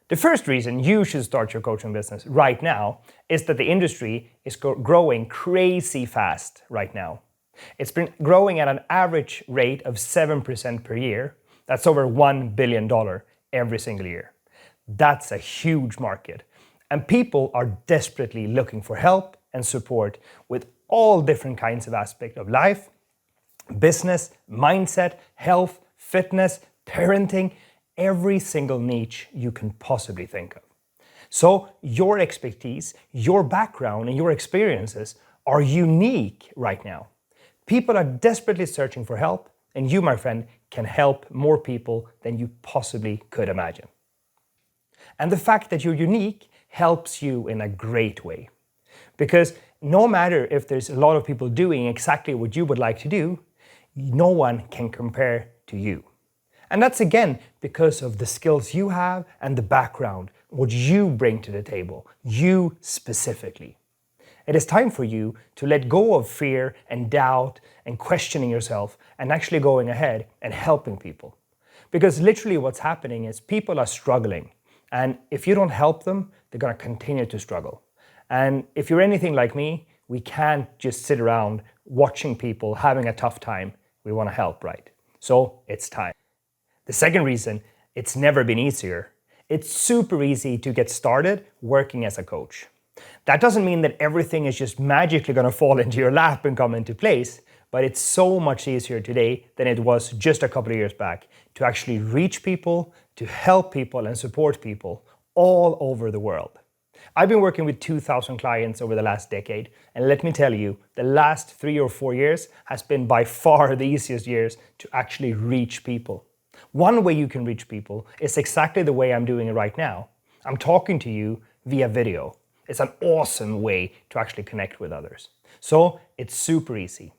The first reason you should start your coaching business right now is that the industry is growing crazy fast right now. It's been growing at an average rate of 7% per year. That's over $1 billion every single year. That's a huge market. And people are desperately looking for help and support with all different kinds of aspects of life, business, mindset, health, fitness, parenting, every single niche you can possibly think of. So your expertise, your background, and your experiences are unique right now. People are desperately searching for help, and you, my friend, can help more people than you possibly could imagine. And the fact that you're unique helps you in a great way. Because no matter if there's a lot of people doing exactly what you would like to do, no one can compare to you. And that's again because of the skills you have and the background, what you bring to the table, you specifically. It is time for you to let go of fear and doubt and questioning yourself and actually going ahead and helping people. Because literally what's happening is people are struggling. And if you don't help them, they're going to continue to struggle. And if you're anything like me, we can't just sit around watching people having a tough time. We want to help, right? So it's time. The second reason, it's never been easier. It's super easy to get started working as a coach. That doesn't mean that everything is just magically going to fall into your lap and come into place, but it's so much easier today than it was just a couple of years back to actually reach people, to help people and support people all over the world. I've been working with 2,000 clients over the last decade, and let me tell you, the last 3 or 4 years has been by far the easiest years to actually reach people. One way you can reach people is exactly the way I'm doing it right now. I'm talking to you via video. It's an awesome way to actually connect with others. So it's super easy.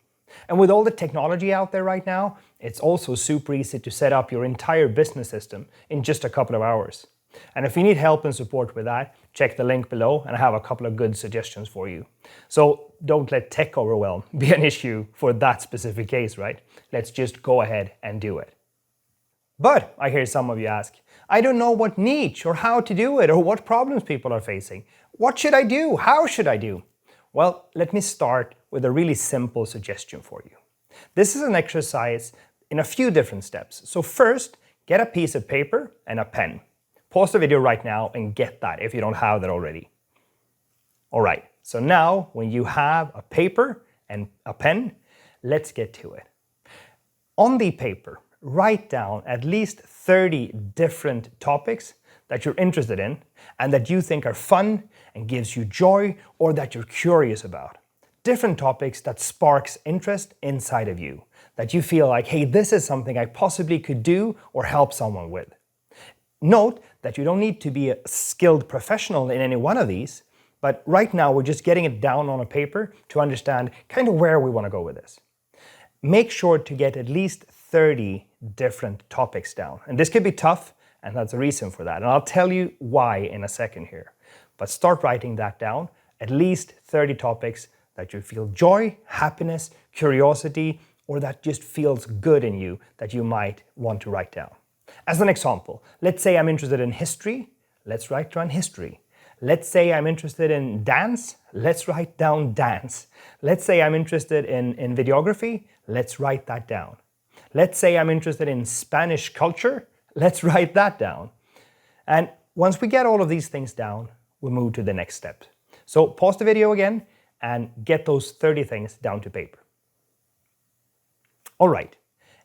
And with all the technology out there right now, it's also super easy to set up your entire business system in just a couple of hours. And if you need help and support with that, check the link below and I have a couple of good suggestions for you. So don't let tech overwhelm be an issue for that specific case, right? Let's just go ahead and do it. But I hear some of you ask, I don't know what niche or how to do it or what problems people are facing. What should I do? How should I do? Well, let me start with a really simple suggestion for you. This is an exercise in a few different steps. So first, get a piece of paper and a pen. Pause the video right now and get that if you don't have that already. All right, so now when you have a paper and a pen, let's get to it. On the paper, write down at least 30 different topics that you're interested in and that you think are fun and gives you joy or that you're curious about. Different topics that sparks interest inside of you, that you feel like, hey, this is something I possibly could do or help someone with. Note that you don't need to be a skilled professional in any one of these, but right now we're just getting it down on a paper to understand kind of where we want to go with this. Make sure to get at least 30 different topics down. And this could be tough, and that's a reason for that. And I'll tell you why in a second here. But start writing that down, at least 30 topics that you feel joy, happiness, curiosity, or that just feels good in you that you might want to write down. As an example, let's say I'm interested in history. Let's write down history. Let's say I'm interested in dance. Let's write down dance. Let's say I'm interested in videography. Let's write that down. Let's say I'm interested in Spanish culture. Let's write that down. And once we get all of these things down, we'll move to the next step. So pause the video again and get those 30 things down to paper. All right,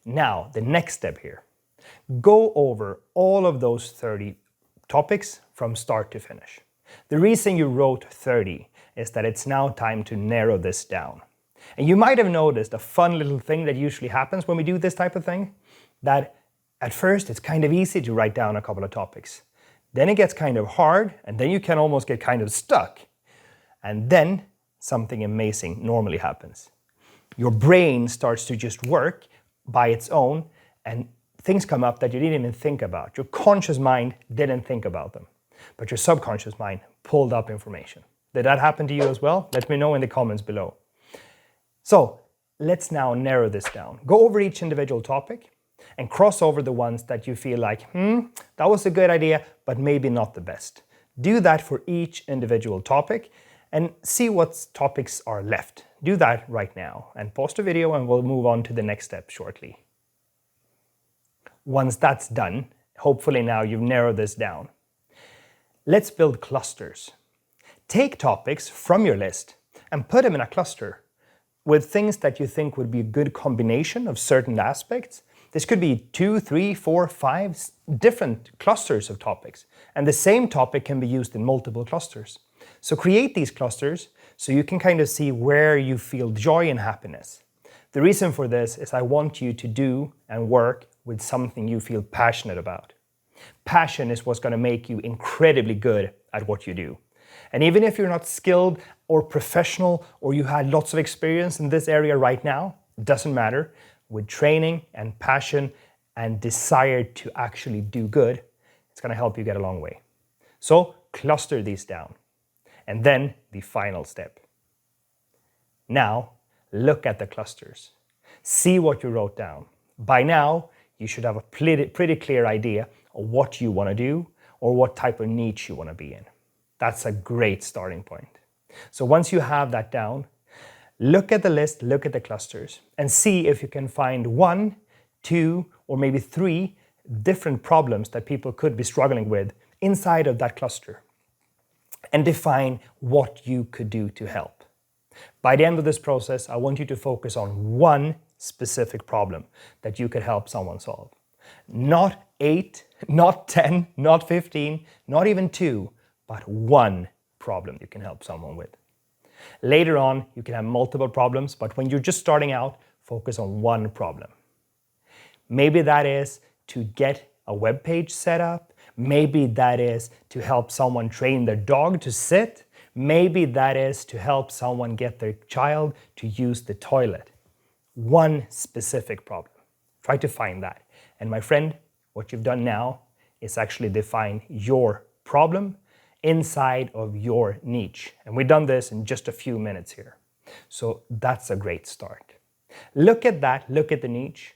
now the next step here. Go over all of those 30 topics from start to finish. The reason you wrote 30 is that it's now time to narrow this down. And you might have noticed a fun little thing that usually happens when we do this type of thing, that at first it's kind of easy to write down a couple of topics. Then it gets kind of hard, and then you can almost get kind of stuck. And then something amazing normally happens. Your brain starts to just work by its own, and things come up that you didn't even think about. Your conscious mind didn't think about them, but your subconscious mind pulled up information. Did that happen to you as well? Let me know in the comments below. So let's now narrow this down. Go over each individual topic and cross over the ones that you feel like, that was a good idea, but maybe not the best. Do that for each individual topic and see what topics are left. Do that right now and pause the video and we'll move on to the next step shortly. Once that's done, hopefully now you've narrowed this down. Let's build clusters. Take topics from your list and put them in a cluster with things that you think would be a good combination of certain aspects. This could be 2, 3, 4, 5 different clusters of topics, and the same topic can be used in multiple clusters. So create these clusters so you can kind of see where you feel joy and happiness. The reason for this is I want you to do and work with something you feel passionate about. Passion is what's going to make you incredibly good at what you do. And even if you're not skilled or professional or you had lots of experience in this area right now, it doesn't matter. With training and passion and desire to actually do good, it's going to help you get a long way. So cluster these down. And then the final step. Now, look at the clusters. See what you wrote down. By now, you should have a pretty clear idea of what you want to do or what type of niche you want to be in. That's a great starting point. So once you have that down, look at the list, look at the clusters, and see if you can find 1, 2, or maybe 3 different problems that people could be struggling with inside of that cluster. And define what you could do to help. By the end of this process, I want you to focus on 1 specific problem that you could help someone solve. Not 8, not 10, not 15, not even 2, but 1 problem you can help someone with. Later on, you can have multiple problems, but when you're just starting out, focus on 1 problem. Maybe that is to get a web page set up. Maybe that is to help someone train their dog to sit. Maybe that is to help someone get their child to use the toilet. 1 specific problem. Try to find that. And my friend, what you've done now is actually define your problem inside of your niche. And we've done this in just a few minutes here. So that's a great start. Look at that, look at the niche.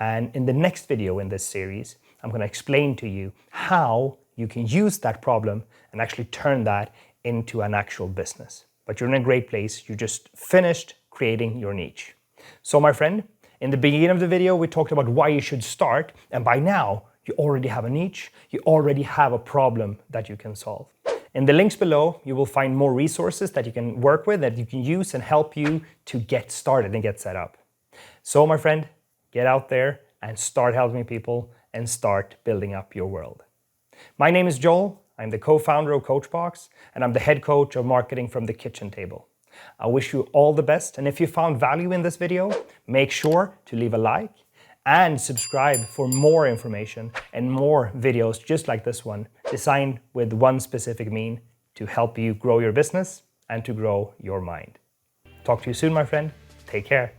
And in the next video in this series, I'm going to explain to you how you can use that problem and actually turn that into an actual business. But you're in a great place. You just finished creating your niche. So my friend, in the beginning of the video, we talked about why you should start. And by now, you already have a niche. You already have a problem that you can solve. In the links below, you will find more resources that you can work with, that you can use and help you to get started and get set up. So my friend, get out there and start helping people and start building up your world. My name is Joel. I'm the co-founder of Coachbox, and I'm the head coach of marketing from the kitchen table. I wish you all the best, and if you found value in this video, make sure to leave a like and subscribe for more information and more videos just like this one, designed with one specific mean to help you grow your business and to grow your mind. Talk to you soon, my friend. Take care.